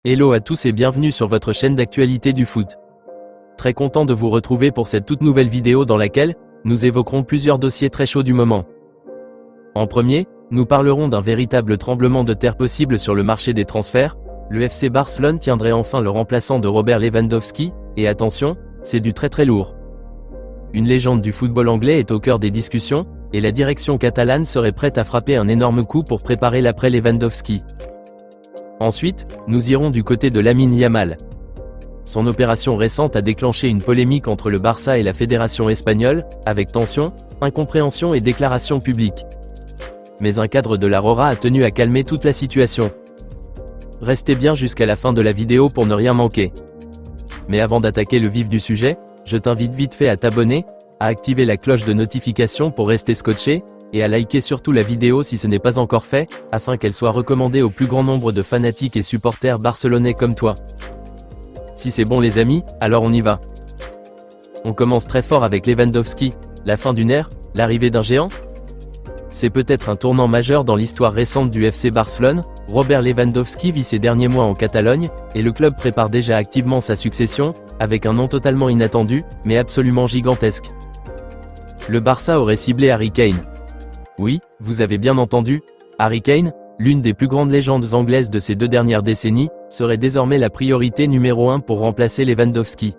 Hello à tous et bienvenue sur votre chaîne d'actualité du foot. Très content de vous retrouver pour cette toute nouvelle vidéo dans laquelle nous évoquerons plusieurs dossiers très chauds du moment. En premier, nous parlerons d'un véritable tremblement de terre possible sur le marché des transferts. Le FC Barcelone tiendrait enfin le remplaçant de Robert Lewandowski, et attention, c'est du très lourd. Une légende du football anglais est au cœur des discussions, et la direction catalane serait prête à frapper un énorme coup pour préparer l'après Lewandowski. Ensuite, nous irons du côté de Lamine Yamal. Son opération récente a déclenché une polémique entre le Barça et la fédération espagnole, avec tension, incompréhension et déclarations publiques. Mais un cadre de la Rora a tenu à calmer toute la situation. Restez bien jusqu'à la fin de la vidéo pour ne rien manquer. Mais avant d'attaquer le vif du sujet, je t'invite vite fait à t'abonner, à activer la cloche de notification pour rester scotché, et à liker surtout la vidéo si ce n'est pas encore fait, afin qu'elle soit recommandée au plus grand nombre de fanatiques et supporters barcelonais comme toi. Si c'est bon les amis, alors on y va. On commence très fort avec Lewandowski, la fin d'une ère, l'arrivée d'un géant. C'est peut-être un tournant majeur dans l'histoire récente du FC Barcelone. Robert Lewandowski vit ses derniers mois en Catalogne, et le club prépare déjà activement sa succession, avec un nom totalement inattendu, mais absolument gigantesque. Le Barça aurait ciblé Harry Kane. Oui, vous avez bien entendu, Harry Kane, l'une des plus grandes légendes anglaises de ces 2 dernières décennies, serait désormais la priorité numéro 1 pour remplacer Lewandowski.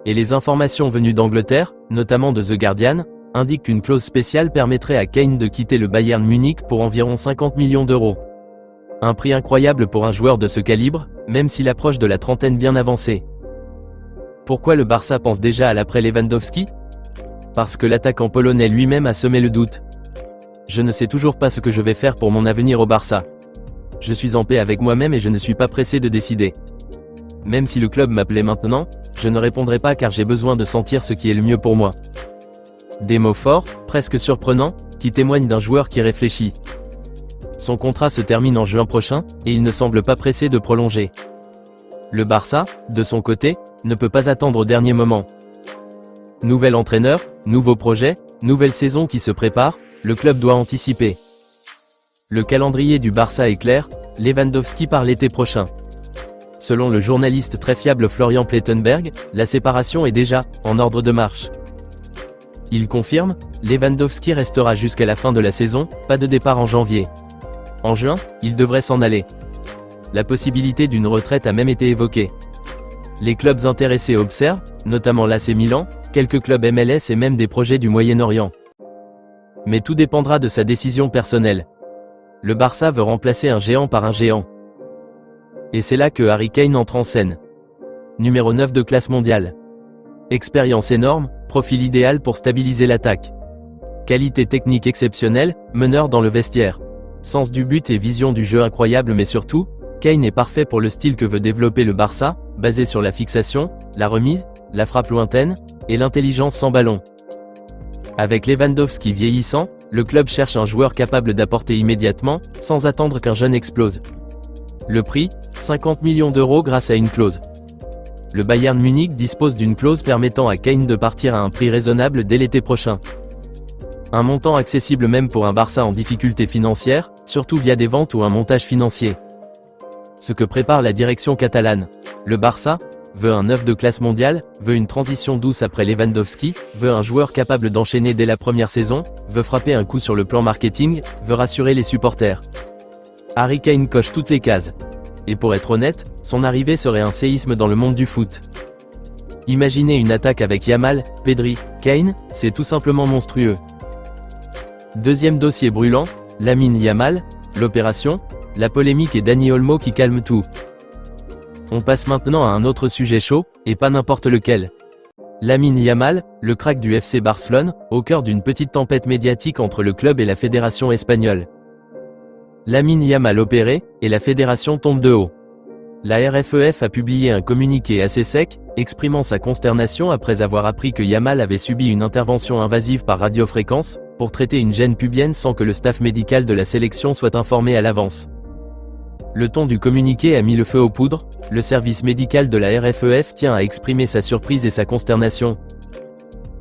Et les informations venues d'Angleterre, notamment de The Guardian, indiquent qu'une clause spéciale permettrait à Kane de quitter le Bayern Munich pour environ 50 millions d'euros. Un prix incroyable pour un joueur de ce calibre, même s'il approche de la trentaine bien avancée. Pourquoi le Barça pense déjà à l'après Lewandowski? Parce que l'attaquant polonais lui-même a semé le doute. Je ne sais toujours pas ce que je vais faire pour mon avenir au Barça. Je suis en paix avec moi-même et je ne suis pas pressé de décider. Même si le club m'appelait maintenant, je ne répondrai pas car j'ai besoin de sentir ce qui est le mieux pour moi. Des mots forts, presque surprenants, qui témoignent d'un joueur qui réfléchit. Son contrat se termine en juin prochain, et il ne semble pas pressé de prolonger. Le Barça, de son côté, ne peut pas attendre au dernier moment. Nouvel entraîneur, nouveau projet, nouvelle saison qui se prépare, le club doit anticiper. Le calendrier du Barça est clair, Lewandowski part l'été prochain. Selon le journaliste très fiable Florian Plettenberg, la séparation est déjà en ordre de marche. Il confirme, Lewandowski restera jusqu'à la fin de la saison, pas de départ en janvier. En juin, il devrait s'en aller. La possibilité d'une retraite a même été évoquée. Les clubs intéressés observent, notamment l'AC Milan, quelques clubs MLS et même des projets du Moyen-Orient. Mais tout dépendra de sa décision personnelle. Le Barça veut remplacer un géant par un géant. Et c'est là que Harry Kane entre en scène. Numéro 9 de classe mondiale. Expérience énorme, profil idéal pour stabiliser l'attaque. Qualité technique exceptionnelle, meneur dans le vestiaire. Sens du but et vision du jeu incroyable, mais surtout, Kane est parfait pour le style que veut développer le Barça, basé sur la fixation, la remise, la frappe lointaine, et l'intelligence sans ballon. Avec Lewandowski vieillissant, le club cherche un joueur capable d'apporter immédiatement, sans attendre qu'un jeune explose. Le prix, 50 millions d'euros grâce à une clause. Le Bayern Munich dispose d'une clause permettant à Kane de partir à un prix raisonnable dès l'été prochain. Un montant accessible même pour un Barça en difficulté financière, surtout via des ventes ou un montage financier. Ce que prépare la direction catalane. Le Barça veut un 9 de classe mondiale, veut une transition douce après Lewandowski, veut un joueur capable d'enchaîner dès la première saison, veut frapper un coup sur le plan marketing, veut rassurer les supporters. Harry Kane coche toutes les cases. Et pour être honnête, son arrivée serait un séisme dans le monde du foot. Imaginez une attaque avec Yamal, Pedri, Kane, c'est tout simplement monstrueux. Deuxième dossier brûlant, Lamine Yamal, l'opération, la polémique et Dani Olmo qui calme tout. On passe maintenant à un autre sujet chaud, et pas n'importe lequel. Lamine Yamal, le crack du FC Barcelone, au cœur d'une petite tempête médiatique entre le club et la fédération espagnole. Lamine Yamal opéré, et la fédération tombe de haut. La RFEF a publié un communiqué assez sec, exprimant sa consternation après avoir appris que Yamal avait subi une intervention invasive par radiofréquence, pour traiter une gêne pubienne sans que le staff médical de la sélection soit informé à l'avance. Le ton du communiqué a mis le feu aux poudres, le service médical de la RFEF tient à exprimer sa surprise et sa consternation.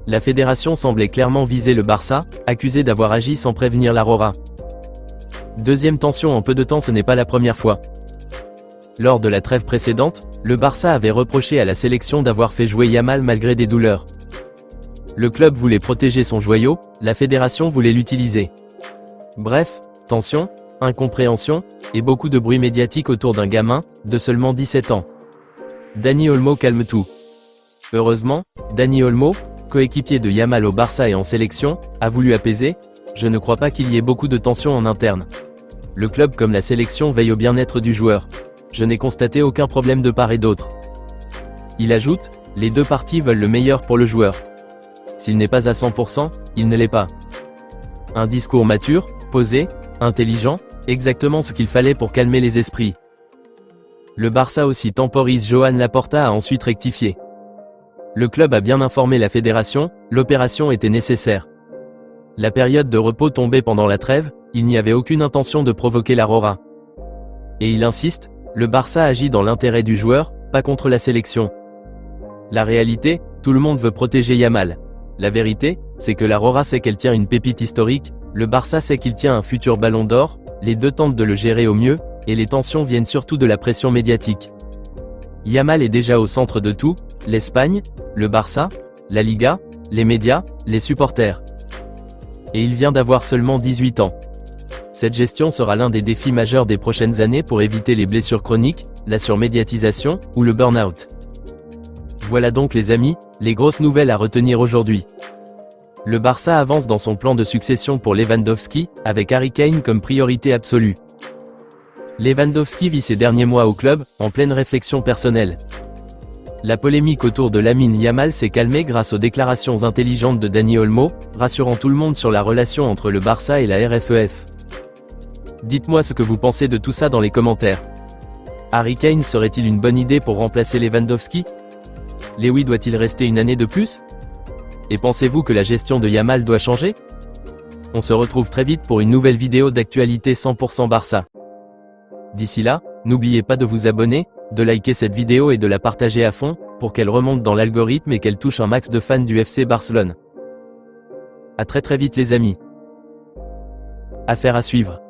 La fédération semblait clairement viser le Barça, accusé d'avoir agi sans prévenir la Rora. Deuxième tension en peu de temps, ce n'est pas la première fois. Lors de la trêve précédente, le Barça avait reproché à la sélection d'avoir fait jouer Yamal malgré des douleurs. Le club voulait protéger son joyau, la fédération voulait l'utiliser. Bref, tension, incompréhension, et beaucoup de bruit médiatique autour d'un gamin, de seulement 17 ans. Dani Olmo calme tout. Heureusement, Dani Olmo, coéquipier de Yamal au Barça et en sélection, a voulu apaiser. Je ne crois pas qu'il y ait beaucoup de tension en interne. Le club comme la sélection veille au bien-être du joueur. Je n'ai constaté aucun problème de part et d'autre. Il ajoute, les deux parties veulent le meilleur pour le joueur. S'il n'est pas à 100%, il ne l'est pas. Un discours mature, posé, intelligent, exactement ce qu'il fallait pour calmer les esprits. Le Barça aussi temporise. Joan Laporta a ensuite rectifié. Le club a bien informé la fédération, l'opération était nécessaire. La période de repos tombait pendant la trêve, il n'y avait aucune intention de provoquer l'aurora. Et il insiste, le Barça agit dans l'intérêt du joueur, pas contre la sélection. La réalité, tout le monde veut protéger Yamal. La vérité, c'est que l'aurora sait qu'elle tient une pépite historique, le Barça sait qu'il tient un futur ballon d'or, les deux tentent de le gérer au mieux, et les tensions viennent surtout de la pression médiatique. Yamal est déjà au centre de tout, l'Espagne, le Barça, la Liga, les médias, les supporters. Et il vient d'avoir seulement 18 ans. Cette gestion sera l'un des défis majeurs des prochaines années pour éviter les blessures chroniques, la surmédiatisation, ou le burn-out. Voilà donc les amis, les grosses nouvelles à retenir aujourd'hui. Le Barça avance dans son plan de succession pour Lewandowski, avec Harry Kane comme priorité absolue. Lewandowski vit ses derniers mois au club, en pleine réflexion personnelle. La polémique autour de Lamine Yamal s'est calmée grâce aux déclarations intelligentes de Dani Olmo, rassurant tout le monde sur la relation entre le Barça et la RFEF. Dites-moi ce que vous pensez de tout ça dans les commentaires. Harry Kane serait-il une bonne idée pour remplacer Lewandowski? Lewy doit-il rester une année de plus? Et pensez-vous que la gestion de Yamal doit changer? On se retrouve très vite pour une nouvelle vidéo d'actualité 100% Barça. D'ici là, n'oubliez pas de vous abonner, de liker cette vidéo et de la partager à fond, pour qu'elle remonte dans l'algorithme et qu'elle touche un max de fans du FC Barcelone. À très vite les amis. Affaire à suivre.